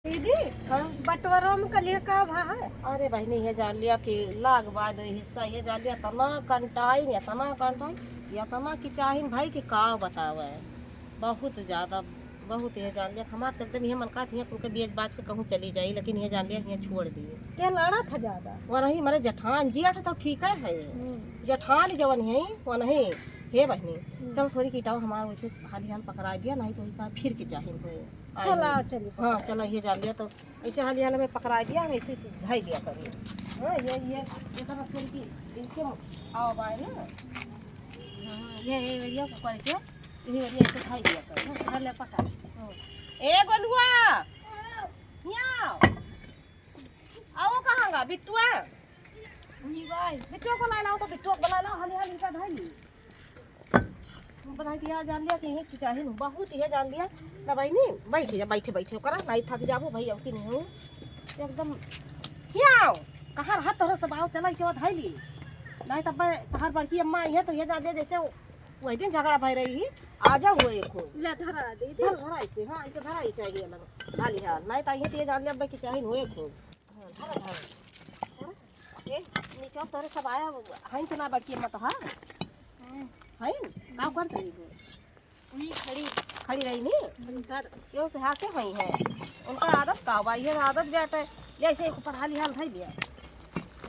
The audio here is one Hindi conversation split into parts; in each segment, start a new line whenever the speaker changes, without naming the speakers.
दीदी
हाँ
बटवारा में कलिया का भा है।
अरे बहनी ये जान लिया कि लाग बाद हिस्सा ये जान लिया तना कंटाई नहीं तना कंटाई या तना की चाहिन भाई कि का बतावे बहुत ज्यादा बहुत ये जान लिया हमार तो एकदम ये मन का थी कुल बेच बाज के कहूँ चली जाई लेकिन ये जान लिया ये छोड़ दिए
क्या लड़ा था ज्यादा
वो नहीं मेरे जेठान जिया तो ठीक है जेठान जवन है वो नहीं हे बहनी चल थोड़ी कीटाओ हमारा वैसे हाली हाल पकड़ा दिया नहीं तो इतना फिर की चाहिए हुए
चला चलिए
हाँ चलो ये जान लिया तो ऐसे हाल हाल में पकड़ा दिया हम ऐसे धाई दिया करिए हाँ ये करना थोड़ी की इनके आओ बाय ना हाँ ये करके इन्हीं वरिया ऐसे धाई दिया करिए हाँ ले पका ए गोलुआ यहाँ आओ कहाँ गा बिट्टुआ बिट्टुआ को ला लाओ तो बिट्टुआ को ला लाओ हाली हाली का धाई बना दिया जान लिया कि ये की चाहिए बहुत ये जान लिया ना भाई नहीं बैठे जा बैठे बैठे करा नहीं थक जाबो भाई अब की नहीं हूँ एकदम हियाओ कहाँ रहा तोरा सब आओ चला के बाद हाईली नहीं तब तहार बड़की अम्मा आई है तो ये जान लिया जैसे वही दिन झगड़ा भाई रही ही आ जा हुए को
ले धरा दीदी
धर धरा ऐसे हाँ ऐसे धरा ही चाहिए लगा हाली हाल नहीं तो ये जान लिया कि चाहिए हुए को धरा धरा ए नीचे तोरे सब आया हाई तो ना बड़की अम्मा तो हाँ है का कर रही हो
वही खड़ी
खड़ी रही नहीं उनकर यो से हाके वही है उनका आदत का बा ये आदत बेटा जैसे एक पढ़ा लिया भाई लिया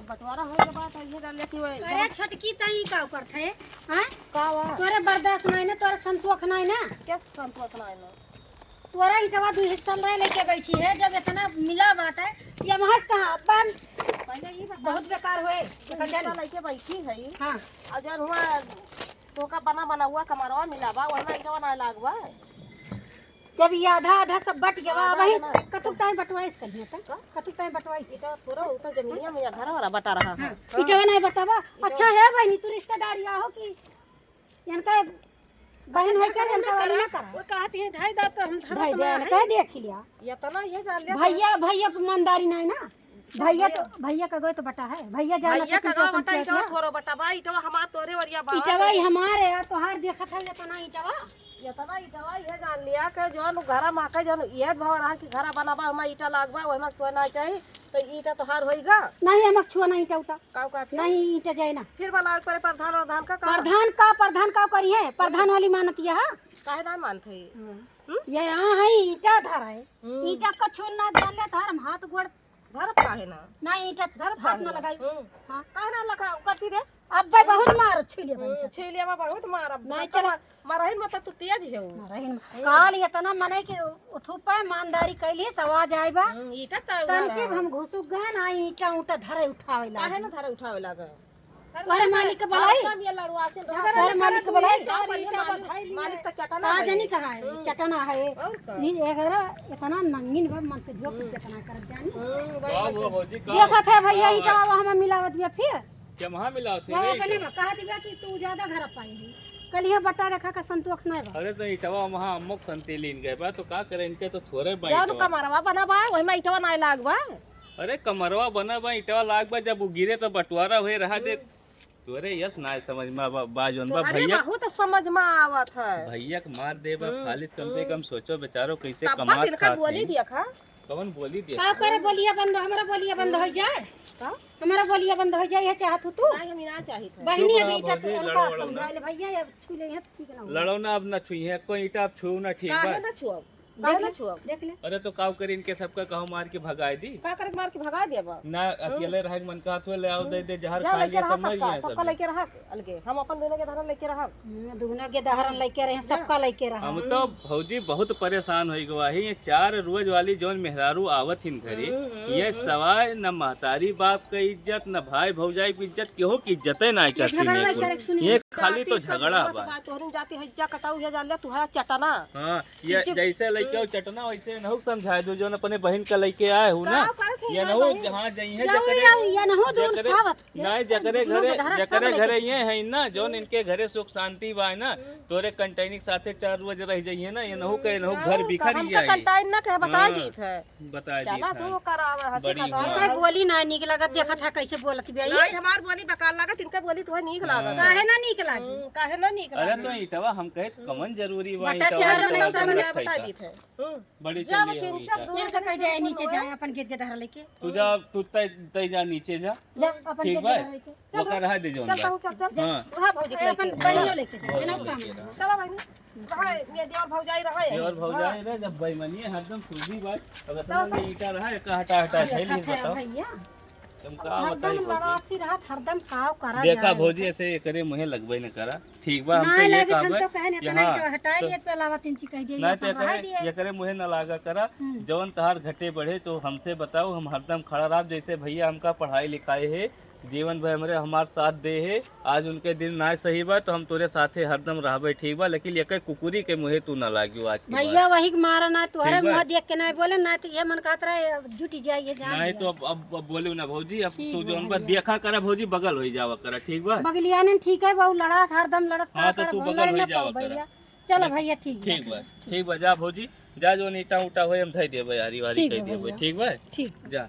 बंटवारा हो के बात है ये डाल कि
अरे छोटकी तई का करत है हां
का वा
तोरे बर्दाश्त नहीं ना तोरे संतोष नहीं ना
क्या संतोष ना है
तोरा इटवा दू हिस्सा ले लेके बैठी है जब इतना मिला बात है ये महस कहां अपन
पहले ये
बहुत बेकार हुए
कचरा लेके बैठी है
हां
अजर हुआ तो का बना हुआ कमरवा मिलावा वरना इटवा ना लागवा
जब ये आधा आधा सब बट गया वही कतुक टाइम बटवाइस कर लिया था कतुक टाइम बटवाइस
इटा थोड़ा उता जमीनिया में घर वाला बटा रहा है
इटवा नहीं बटावा अच्छा है बहनी तू रिश्तेदार हो कि इनका बहन है क्या इनका वाली ना कर
वो कहती है ढाई दांत हम
भाई दे कह देख लिया
ये तना ये जान लिया
भैया भैया की ईमानदारी नहीं ना भैया का गए तो बटा है भैया जाना
भैया का बटा इटवा थोरो बटा बा इटवा हमार तोरे वरिया बा
इटवा ही हमारे है तोहार देखत है इतना इटवा
इतना इटवा ये जान लिया कि जोन घरा माका जोन ये भाव रहा कि घरा बनाबा हम ईटा लागबा ओय में तो ना चाहिए तो ईटा तो हार होईगा
नहीं हमक छुआ नहीं ईटा उटा
काव का
नहीं ईटा जाए ना
फिर वाला पर प्रधान का
प्रधान का करी है प्रधान वाली मानत यह
काहे ना मानथे
ये यहाँ है ईटा धर है ईटा का छोड़ ना डाल ले तार हम हाथ गोड़
धरत काहे ना
नहीं ईटा धर हाथ ना लगाई
हां काहे ना लगा कथी रे
अब भाई बहुत मार छिले भाई
छेलिया में बहुत मार
नहीं चल
मारहिन मत तू तेज है
रहीन काल इतना मने के उथुपा ईमानदारी कैली सवाज आइबा
ईटा त
तंचे हम घुसु गए ना ईटा उटा धरे उठावे ला
काहे ना धरे उठावे लागा
तोरे मालिक के बलाई
हम ये लड़वा से
तोरे मालिक के बलाई
मालिक तो चटना
का जानी कहां है चटना है
और का
नी एगरा इतना नंगीन बा मन से भियो चटना कर जानी
वो भौजी का
देखत है भैया ईटा हम मिलावत बिया फिर
क्या वहां मिला थे
वो कने कहत बिया कि तू ज्यादा घर पाई कलिया बटा रखा का संतोष नहीं बा
अरे तो इटवा वहां अमुक संतेलीन गए बा तो का करे इनके तो थोड़े बा
जान कमरवा बनाबा ओय में इटवा नहीं लागबा
अरे कमरवा बना बा इटवा लाग बा जब वो गिरे तो बंटवारा हुए रहा दे तोरे यस ना समझ में बाजोन बा
अरे
भैया
बहुत समझ में आवत है
भैया के मार दे बा खालिस कम से कम सोचो बेचारो कैसे
तब
कमात
इनका बोली दिया खा
कौन बोली दे
का करे बोलिया बंद हमरा बोलिया बंद हो जाए हमारा बोलिया बंद हो जाए चाहत तू
नहीं हम ना चाहिए थे
बहनी अभी
चुप रहा
इटा
भौजी,
उनका
लड़ो वड़ो
समझा ले भैया ये छू ले ठीक ना हो।
लड़ो ना अब ना छुई है कोई ईटा अब छू ना ठीक
काहे
बा
ना छुआ काहे ना छुआ
देख ले
अरे तो काव करी इनके सबका कहूं मार के भगाए दी
का करे मार के भगा देबा
ना अकेले रह मन का हाथ ले आओ दे जहर
जा
खा
लेके
लिया
रहा
समझ
सबका
गया
सबका
सब
लेके रहा अलगे हम अपन दोनों के धरन लेके रहा
दुगना के दहरन लेके रहे सबका लेके रहा
हम तो भौजी बहुत परेशान हो गवाही ये 4 रोज वाली जोन मेहरारू आवत हिन घरी ये सवाय न महतारी बाप का इज्जत न भाई भौजाई की इज्जत केहो की इज्जत ना करती ये खाली तो झगड़ा बा
तोहरी जाती है इज्जत कटाऊ है जान ले तू है चटना
हाँ ये जैसे लइके चटना वैसे नहुक समझाए दो जो अपने बहन का लइके आए हो ना
का करे देखी
ये नहु जहाँ जइहे
जाऊ या न हो दूर सावत
नहीं जकरे घरे ये है ना जोन इनके घरे सुख शांति बा ना तोरे कंटेनिक साथे 4 रोज रह जाइए ना ये नहु के नहु घर बिखर
हम
जाई
तो कंटाइन न कहे बता दी थे
बता दी
चला तू करावे हंसी
बड़ी
खसा
काय बोली ना नीक लगत देखत है कैसे बोलत बिया
नहीं हमार बोली बेकार लागत इनका बोली तो नीक लागत
काहे ना नीक लागी
काहे ना नीक
अरे तो ईटवा हम कहे कमन जरूरी बा
बटा
ईटवा
चार
ईटवा
नहीं
सब
बता
रखा
दी थे
बड़ी
जब
चलिए
किन
हुई
सब
ईटा।
दूर
ये तो कह जाए नीचे जाए अपन गेट के धरा लेके
तू जा तू तय जा नीचे जा
जा अपन
ठीक
गेट
बा
के धरा लेके
वो कर रहा दे जोन
चल
बा
चल चल
हां
रहा भौजी के
अपन बहियो लेके जाए ना काम
चलो भाई रहा ये देवर भौजाई रहा
ये और भौजाई रे जब बेईमानी है हरदम सूझी बात अब असला में ईटा रहा एक हटा हटा थैली बताओ
भैया
तुम का
हरदम
बताई
लड़ासी रहा हरदम काव करा
देखा भौजी ऐसे करे मुहे लगबे न करा ठीक बा हम तो
नहीं
ये
लगे हम
कहबे
तो कहे नहीं इतना ही तो हटा लिए पे अलावा 3 चीज कह दिए
नहीं तो
अपन रहा दिए
ये करे मुहे न लागा करा जवन तहार घटे बढ़े तो हमसे बताओ हम हरदम खड़ा रहा जैसे भैया हमका पढ़ाई लिखाई है जीवन भर हमरे हमार साथ दे है आज उनके दिन ना सही बा तो हम तोरे साथे हरदम रहबे ठीक बा लेकिन ये कुकुरी के मुहे तू ना लागियो आज की
भैया वही के मारा ना तुहरे
ठीक बा।
मुंह देख के नहीं बोले ना तो ये मन कहत रहे जुटी जाइए जान
नहीं तो अब बोलू ना भौजी अब तू जो उनका देखा करा भौजी बगल हो जावा करा ठीक बा
बगलिया ने ठीक है बहु लड़ा हरदम लड़त
हाँ,
का
तो तू
कर
बगल
लड़
हो
ना
जावा
पाओ
करा।
भैया चलो भैया ठीक
ठीक बा जा भौजी जा जो ईटा उटा हो हम धई देबे यारी वारी
ठीक
कह
है
देबे
भैया।
ठीक बा
ठीक
जा